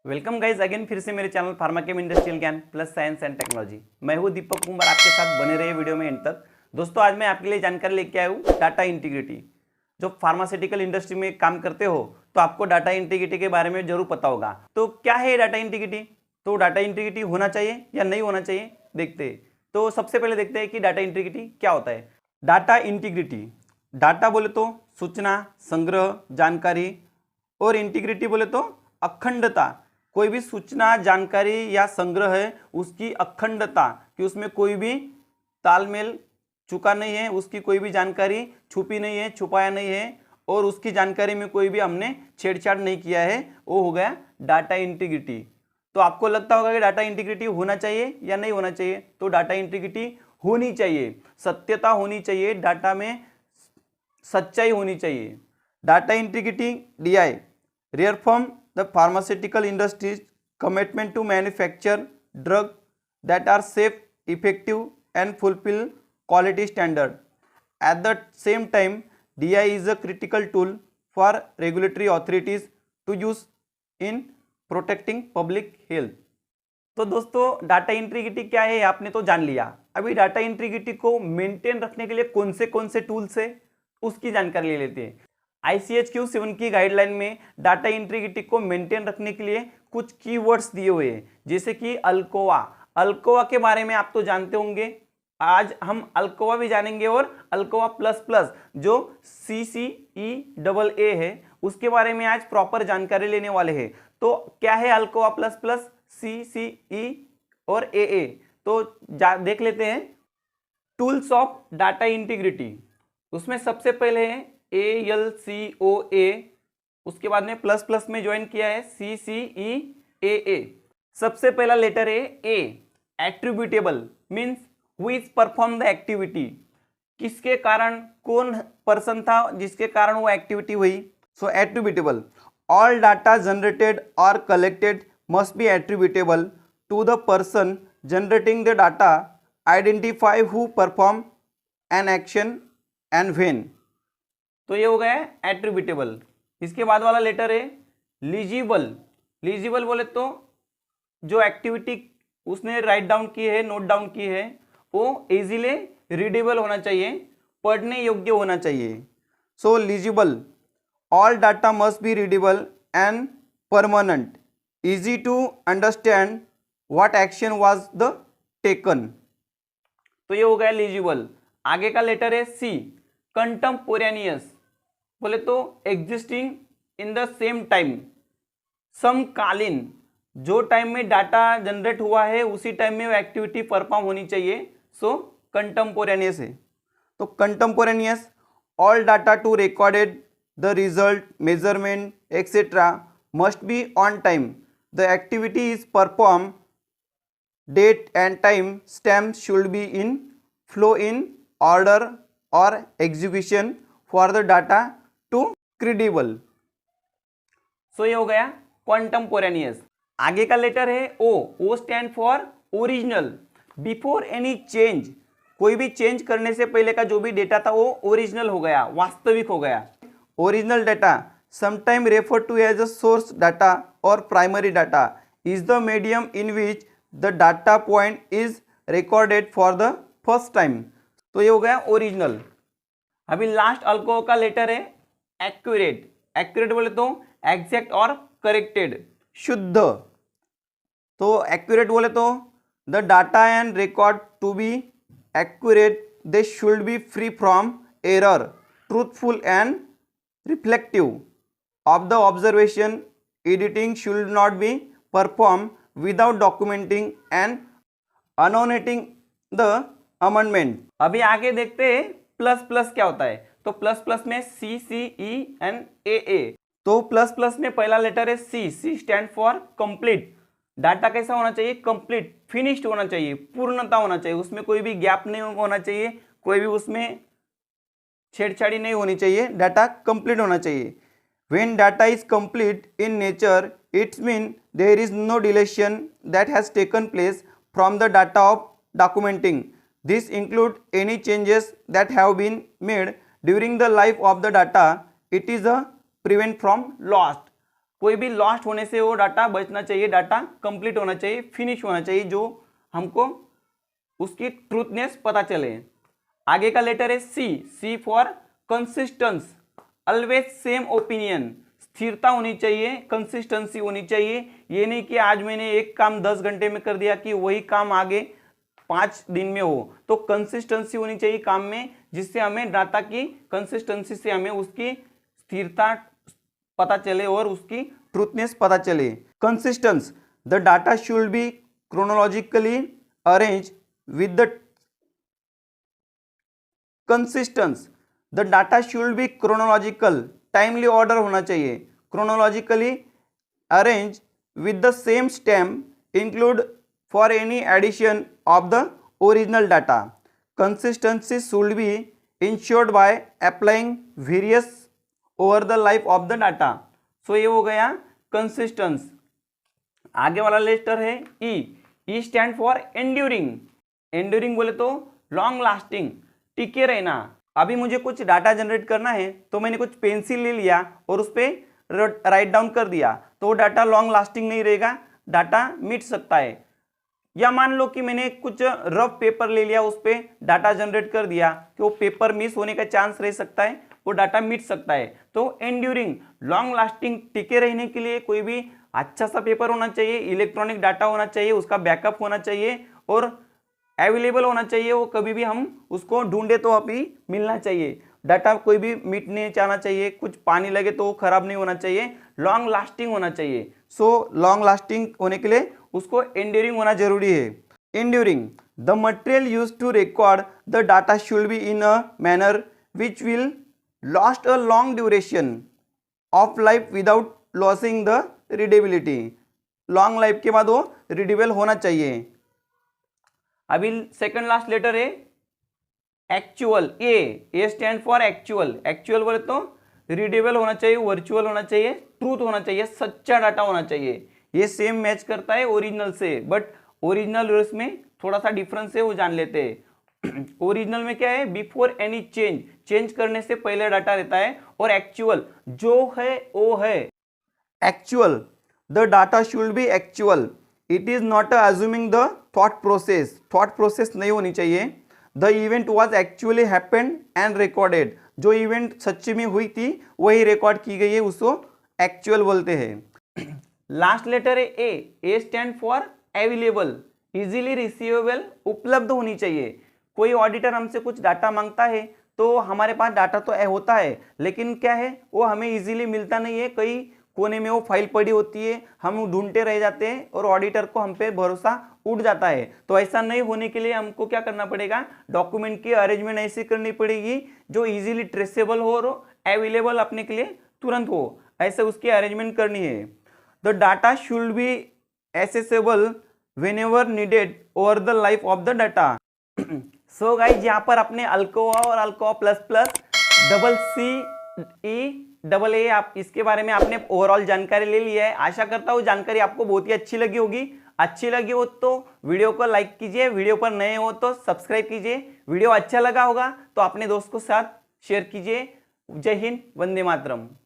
Welcome guys again फिर से मेरे चैनल फार्माकेम इंडस्ट्रियल ज्ञान प्लस साइंस एंड टेक्नोलॉजी। मैं हूं दीपक कुमार, आपके साथ बने रहे वीडियो में एंड तक। दोस्तों आज मैं आपके लिए जानकारी लेके आया हूं डाटा इंटीग्रिटी। जो फार्मास्यूटिकल इंडस्ट्री में काम करते हो तो आपको डाटा इंटीग्रिटी के बारे में जरूर पता होगा। तो क्या है डाटा इंटीग्रिटी? तो डाटा इंटीग्रिटी होना चाहिए या नहीं होना चाहिए, देखते हैं। तो सबसे पहले देखते हैं कि डाटा इंटीग्रिटी क्या होता है। डाटा इंटीग्रिटी, डाटा बोले तो सूचना, संग्रह, जानकारी, और इंटीग्रिटी बोले तो अखंडता। कोई भी सूचना, जानकारी या संग्रह है उसकी अखंडता, कि उसमें कोई भी तालमेल चुका नहीं है, उसकी कोई भी जानकारी छुपी नहीं है, छुपाया नहीं है, और उसकी जानकारी में कोई भी हमने छेड़छाड़ नहीं किया है, वो हो गया डाटा इंटीग्रिटी। तो आपको लगता होगा कि डाटा इंटीग्रिटी होना चाहिए या नहीं होना चाहिए। तो डाटा इंटीग्रिटी होनी चाहिए, सत्यता होनी चाहिए, डाटा में सच्चाई होनी चाहिए। Data integrity DI reaffirm the pharmaceutical industry's commitment to manufacture drugs that are safe, effective and fulfill quality standard. At the same time, DI is a critical tool for regulatory authorities to use in protecting public health. तो दोस्तों data integrity क्या है आपने तो जान लिया। अभी data integrity को मेंटेन रखने के लिए कौन से टूल्स है उसकी जानकारी ले लेते हैं। ICHQ-7 की गाइडलाइन में डाटा इंटीग्रिटी को मेंटेन रखने के लिए कुछ कीवर्ड्स दिए हुए हैं, जैसे कि अल्कोवा। अल्कोवा के बारे में आप तो जानते होंगे, आज हम अल्कोवा भी जानेंगे, और अल्कोवा प्लस प्लस जो CCEAA है उसके बारे में आज प्रॉपर जानकारी लेने वाले हैं। तो क्या है अल्कोवा प्लस प्लस, CCE और AA? तो देख लेते हैं। टूल्स ऑफ डाटा इंटीग्रिटी, उसमें सबसे पहले है ALCOA, उसके बाद में प्लस प्लस में ज्वाइन किया है CCEAA। सबसे पहला लेटर है A, attributable, means who is perform the activity. किसके कारण, कौन पर्सन था जिसके कारण वो एक्टिविटी हुई। So attributable, all data generated और collected must be attributable to the person generating the data, identify who perform an action and when. तो ये हो गया एट्रीब्यूटेबल। इसके बाद वाला लेटर है लीजिबल। लीजिबल बोले तो जो एक्टिविटी उसने राइट डाउन की है, नोट डाउन की है, वो इजीली रीडेबल होना चाहिए, पढ़ने योग्य होना चाहिए। So legible, all data must be readable and permanent, easy to understand what action was the taken. तो ये हो गया लीजिबल। आगे का लेटर है C, कंटेम्पोरेनियस, बोले तो existing in the same time, समकालीन, जो टाइम में डाटा जनरेट हुआ है उसी टाइम में वो एक्टिविटी परफॉर्म होनी चाहिए। सो कंटेम्पोरेनियस है। तो contemporaneous, all data to recorded the result, measurement etcetera must be on time, the activity is perform, date and time stamp should be in flow in order और execution for the data to credible. So ये हो गया contemporaneous. आगे का letter है O stand for original. Before any change, कोई भी change करने से पहले का जो भी डेटा था वो ओरिजिनल हो गया, वास्तविक हो गया। Original data, sometime refer to as a source data और primary data, is the medium in which the data point is recorded for the first time. तो ये हो गया ओरिजिनल। अभी लास्ट अल्कोहल का लेटर है एक्यूरेट। एक्यूरेट बोले तो एग्जैक्ट और करेक्टेड, शुद्ध। तो एक्यूरेट बोले तो the data and record to be accurate, they should be free from error, truthful and reflective of the observation, editing should not be perform without documenting and annotating the amendment. अभी आगे देखते हैं plus plus क्या होता है। तो plus plus में CCEAA। तो प्लस प्लस में पहला लेटर है C stand for complete. Data कैसा होना चाहिए? कंप्लीट, फिनिश्ड होना चाहिए, पूर्णता होना चाहिए, उसमें कोई भी गैप नहीं होना चाहिए, कोई भी उसमें छेड़छाड़ी नहीं होनी चाहिए, डाटा कंप्लीट होना चाहिए। When data is complete in nature, it's mean there is no deletion that has taken place from the data of documenting. This include any changes that have been made during the life of the data. It is a prevent from lost. कोई भी lost होने से वो data बचना चाहिए, data complete होना चाहिए, finish होना चाहिए, जो हमको उसकी ट्रूथनेस पता चले। आगे का लेटर है C, C for consistence, always same opinion, स्थिरता होनी चाहिए, कंसिस्टेंसी होनी चाहिए। ये नहीं कि आज मैंने एक काम 10 घंटे में कर दिया कि वही काम आगे 5 दिन में हो। तो कंसिस्टेंसी होनी चाहिए काम में, जिससे हमें डाटा की कंसिस्टेंसी से हमें उसकी स्थिरता पता चले और उसकी ट्रूथनेस पता चले। Consistence, the data should be chronologically arrange with the consistence, the data should be chronological, timely order होना चाहिए, chronologically arrange with the same stem include for any addition of the original data, consistency should be ensured by applying various over the life of the data. So ये हो गया consistence. आगे वाला letter है E, E stand for enduring, enduring बोले तो long lasting, टिके रहना। अभी मुझे कुछ डाटा जनरेट करना है तो मैंने कुछ पेंसिल ले लिया और उस पर राइट डाउन कर दिया, तो वो डाटा लॉन्ग लास्टिंग नहीं रहेगा, डाटा मिट सकता है। या मान लो कि मैंने कुछ रफ पेपर ले लिया, उस पर डाटा जनरेट कर दिया, कि वो पेपर मिस होने का चांस रह सकता है, वो डाटा मिट सकता है। तो एंड्यूरिंग, लॉन्ग लास्टिंग, टिके रहने के लिए कोई भी अच्छा सा पेपर होना चाहिए, इलेक्ट्रॉनिक डाटा होना चाहिए, उसका बैकअप होना चाहिए और अवेलेबल होना चाहिए। वो कभी भी हम उसको ढूंढे तो अभी मिलना चाहिए। डाटा कोई भी मिट नहीं जाना चाहिए, कुछ पानी लगे तो वो खराब नहीं होना चाहिए, लॉन्ग लास्टिंग होना चाहिए। सो लॉन्ग लास्टिंग होने के लिए उसको एंड्यूरिंग होना जरूरी है। Enduring, the material use to record the data should be in a manner which will last a long duration of life without losing the readability, long life के बाद वो रीडेबल होना चाहिए। अभी सेकंड लास्ट लेटर है actual, A stand for actual, actual बोले तो readable होना चाहिए, वर्चुअल होना चाहिए, ट्रूथ होना चाहिए, सच्चा डाटा होना चाहिए। ये सेम मैच करता है ओरिजिनल से, बट ओरिजिनल और इसमें थोड़ा सा डिफरेंस है, वो जान लेते हैं। ओरिजिनल में क्या है, बिफोर एनी चेंज, चेंज करने से पहले डाटा रहता है, और एक्चुअल जो है वो है। Actual, the data should B actual, it is not assuming the thought process, thought process नहीं होनी चाहिए। The event was actually happened and recorded, जो इवेंट सच्ची में हुई थी वही रिकॉर्ड की गई है, उसको एक्चुअल बोलते हैं। लास्ट लेटर है A stand for available, easily receivable, उपलब्ध होनी चाहिए। कोई ऑडिटर हमसे कुछ डाटा मांगता है तो हमारे पास डाटा तो होता है, लेकिन क्या है वो हमें इजीली मिलता नहीं है, कई कोने में वो फाइल पड़ी होती है, हम ढूंढते रह जाते हैं और ऑडिटर को हम पे भरोसा उठ जाता है। तो ऐसा नहीं होने के लिए हमको क्या करना पड़ेगा, डॉक्यूमेंट की अरेंजमेंट ऐसी करनी पड़ेगी जो इजीली ट्रेसेबल हो और अवेलेबल अपने के लिए तुरंत हो, ऐसे उसकी अरेंजमेंट करनी है। The data should be accessible whenever needed over the life of the data. So guys, यहाँ पर अपने अल्कोआ और ALCOA plus plus double C E double A, आप इसके बारे में आपने ओवरऑल जानकारी ले ली है। आशा करता हूँ जानकारी आपको बहुत ही अच्छी लगी होगी। अच्छी लगी हो तो वीडियो को लाइक कीजिए, वीडियो पर नए हो तो सब्सक्राइब कीजिए। वीडियो अच्छा लगा होगा तो अपने दोस्त को साथ शेयर कीजिए। जय हिंद, वंदे मातरम।